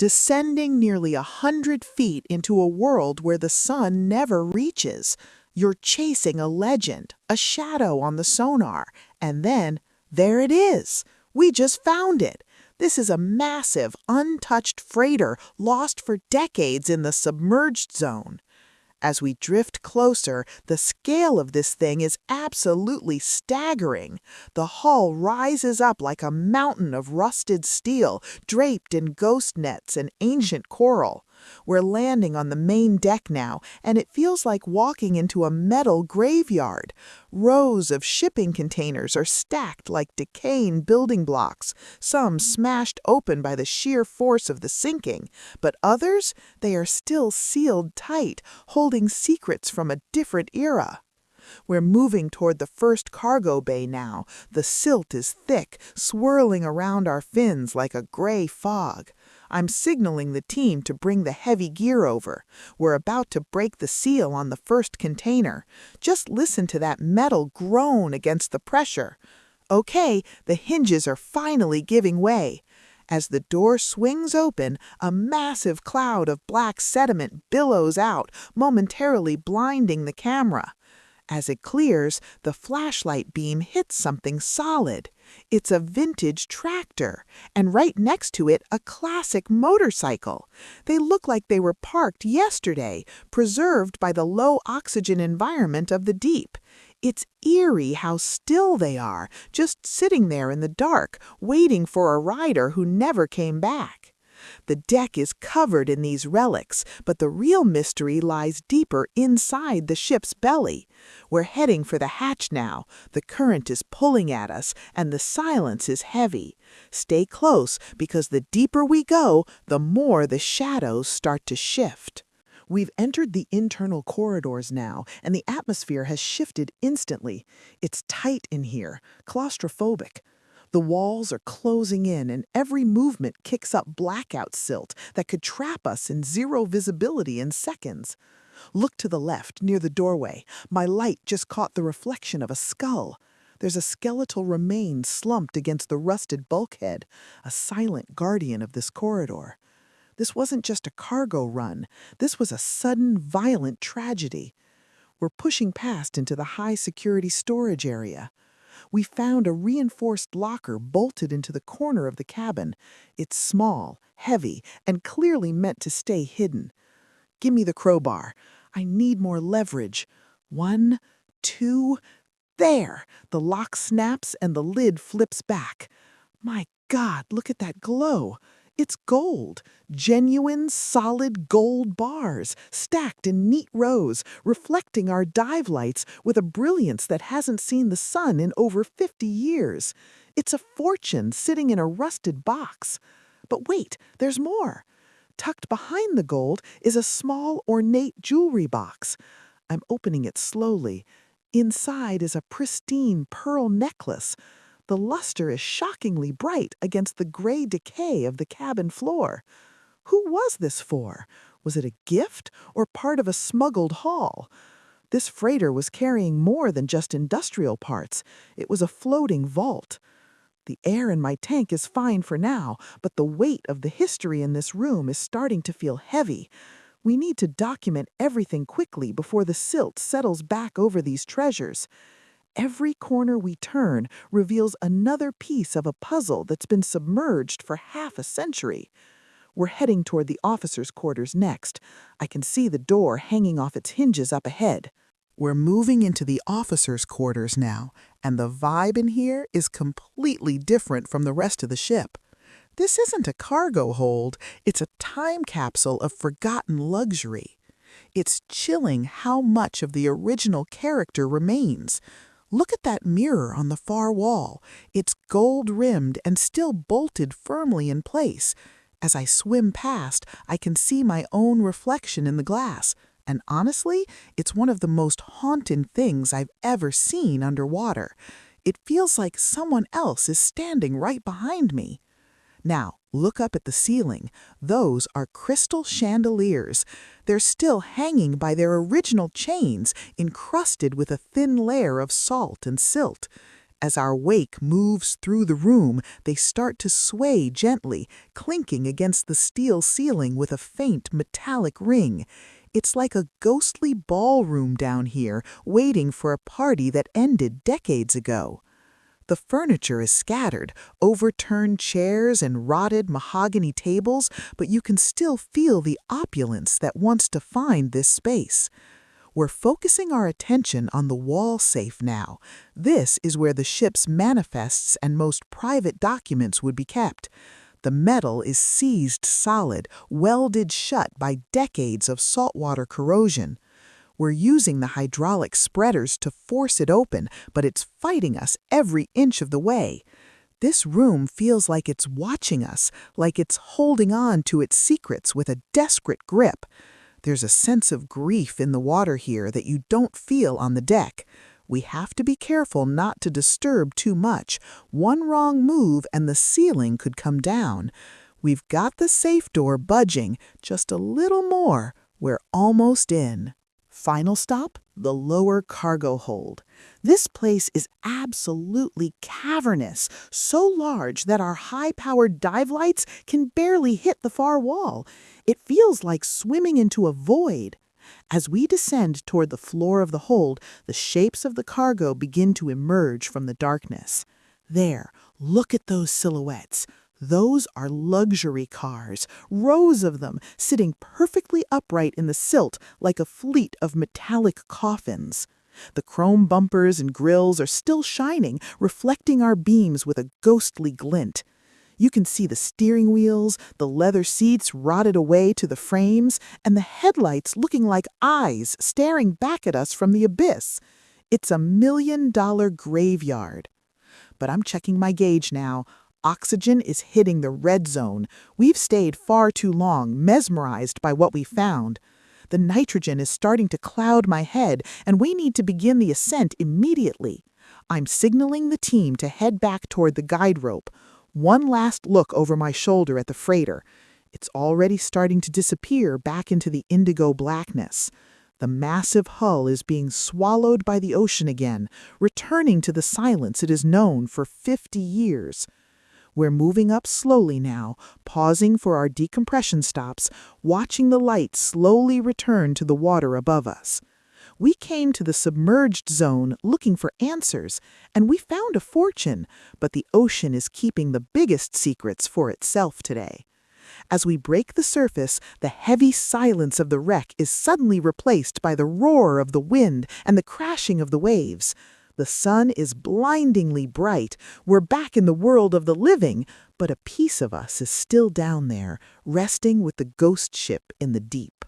descending nearly 100 feet into a world where the sun never reaches. You're chasing a legend, a shadow on the sonar, and then, there it is. We just found it. This is a massive, untouched freighter lost for decades in the submerged zone. As we drift closer, the scale of this thing is absolutely staggering. The hull rises up like a mountain of rusted steel, draped in ghost nets and ancient coral. We're landing on the main deck now, and it feels like walking into a metal graveyard. Rows of shipping containers are stacked like decaying building blocks, some smashed open by the sheer force of the sinking, but others, they are still sealed tight, holding secrets from a different era. We're moving toward the first cargo bay now. The silt is thick, swirling around our fins like a gray fog. I'm signaling the team to bring the heavy gear over. We're about to break the seal on the first container. Just listen to that metal groan against the pressure. Okay, the hinges are finally giving way. As the door swings open, a massive cloud of black sediment billows out, momentarily blinding the camera. As it clears, the flashlight beam hits something solid. It's a vintage tractor, and right next to it, a classic motorcycle. They look like they were parked yesterday, preserved by the low-oxygen environment of the deep. It's eerie how still they are, just sitting there in the dark, waiting for a rider who never came back. The deck is covered in these relics, but the real mystery lies deeper inside the ship's belly. We're heading for the hatch now. The current is pulling at us, and the silence is heavy. Stay close, because the deeper we go, the more the shadows start to shift. We've entered the internal corridors now, and the atmosphere has shifted instantly. It's tight in here, claustrophobic. The walls are closing in, and every movement kicks up blackout silt that could trap us in zero visibility in seconds. Look to the left, near the doorway. My light just caught the reflection of a skull. There's a skeletal remain slumped against the rusted bulkhead, a silent guardian of this corridor. This wasn't just a cargo run. This was a sudden, violent tragedy. We're pushing past into the high-security storage area. We found a reinforced locker bolted into the corner of the cabin. It's small, heavy, and clearly meant to stay hidden. Give me the crowbar. I need more leverage. 1, 2, there! The lock snaps and the lid flips back. My God, look at that glow. It's gold, genuine, solid gold bars, stacked in neat rows, reflecting our dive lights with a brilliance that hasn't seen the sun in over 50 years. It's a fortune sitting in a rusted box. But wait, there's more. Tucked behind the gold is a small, ornate jewelry box. I'm opening it slowly. Inside is a pristine pearl necklace. The luster is shockingly bright against the gray decay of the cabin floor. Who was this for? Was it a gift or part of a smuggled haul? This freighter was carrying more than just industrial parts. It was a floating vault. The air in my tank is fine for now, but the weight of the history in this room is starting to feel heavy. We need to document everything quickly before the silt settles back over these treasures. Every corner we turn reveals another piece of a puzzle that's been submerged for half a century. We're heading toward the officers' quarters next. I can see the door hanging off its hinges up ahead. We're moving into the officers' quarters now, and the vibe in here is completely different from the rest of the ship. This isn't a cargo hold, it's a time capsule of forgotten luxury. It's chilling how much of the original character remains. Look at that mirror on the far wall. It's gold-rimmed and still bolted firmly in place. As I swim past, I can see my own reflection in the glass. And honestly, it's one of the most haunting things I've ever seen underwater. It feels like someone else is standing right behind me. Now, look up at the ceiling. Those are crystal chandeliers. They're still hanging by their original chains, encrusted with a thin layer of salt and silt. As our wake moves through the room, they start to sway gently, clinking against the steel ceiling with a faint metallic ring. It's like a ghostly ballroom down here, waiting for a party that ended decades ago. The furniture is scattered, overturned chairs and rotted mahogany tables, but you can still feel the opulence that once defined this space. We're focusing our attention on the wall safe now. This is where the ship's manifests and most private documents would be kept. The metal is seized solid, welded shut by decades of saltwater corrosion. We're using the hydraulic spreaders to force it open, but it's fighting us every inch of the way. This room feels like it's watching us, like it's holding on to its secrets with a desperate grip. There's a sense of grief in the water here that you don't feel on the deck. We have to be careful not to disturb too much. One wrong move and the ceiling could come down. We've got the safe door budging. Just a little more. We're almost in. Final stop, the lower cargo hold. This place is absolutely cavernous, so large that our high-powered dive lights can barely hit the far wall. It feels like swimming into a void. As we descend toward the floor of the hold, the shapes of the cargo begin to emerge from the darkness. There, look at those silhouettes. Those are luxury cars, rows of them, sitting perfectly upright in the silt like a fleet of metallic coffins. The chrome bumpers and grills are still shining, reflecting our beams with a ghostly glint. You can see the steering wheels, the leather seats rotted away to the frames, and the headlights looking like eyes staring back at us from the abyss. It's $1 million graveyard. But I'm checking my gauge now. Oxygen is hitting the red zone. We've stayed far too long, mesmerized by what we found. The nitrogen is starting to cloud my head, and we need to begin the ascent immediately. I'm signaling the team to head back toward the guide rope. One last look over my shoulder at the freighter. It's already starting to disappear back into the indigo blackness. The massive hull is being swallowed by the ocean again, returning to the silence it has known for 50 years. We're moving up slowly now, pausing for our decompression stops, watching the light slowly return to the water above us. We came to the submerged zone looking for answers, and we found a fortune, but the ocean is keeping the biggest secrets for itself today. As we break the surface, the heavy silence of the wreck is suddenly replaced by the roar of the wind and the crashing of the waves. The sun is blindingly bright. We're back in the world of the living, but a piece of us is still down there, resting with the ghost ship in the deep.